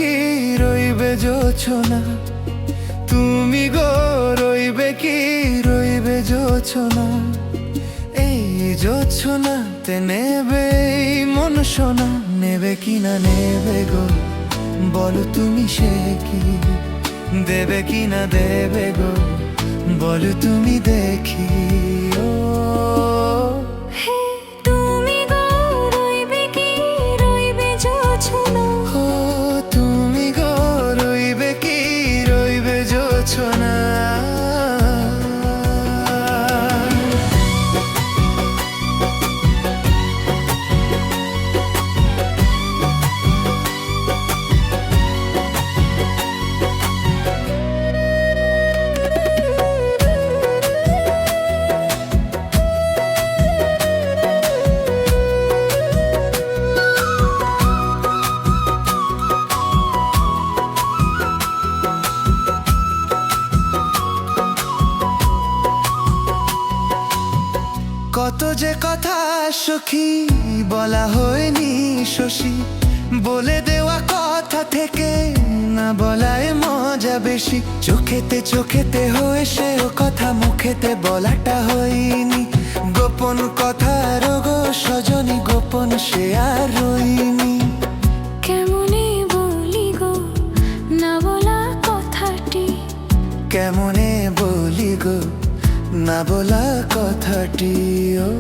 কি রইবে জোছনা, তুমি গো রইবে কি রইবে জোছনা। এই জোছনাতে নেবে এই মন সোনা, নেবে কি না নেবে গো বলো তুমি সে কি, দেবে কি না দেবে গো বলো তুমি দেখি। ও তুমি গো রইবে কি রইবে জোছনা, ও তুমি গো রইবে কি রইবে জোছনা। কত যে কথা সখী বলা হয়নি শশী, বলে দেওয়া কথা থেকে না বলায় মজা বেশি। চোখেতে চোখেতে হয়েছে ও কথা, মুখেতে বলাটা হয়নি। গোপন কথা রোগো সজনী, গোপন সে আর রইনি। কেমনে বলি গো না বলা কথাটি, কেমনে বলি গো না বলা কথাটি। ও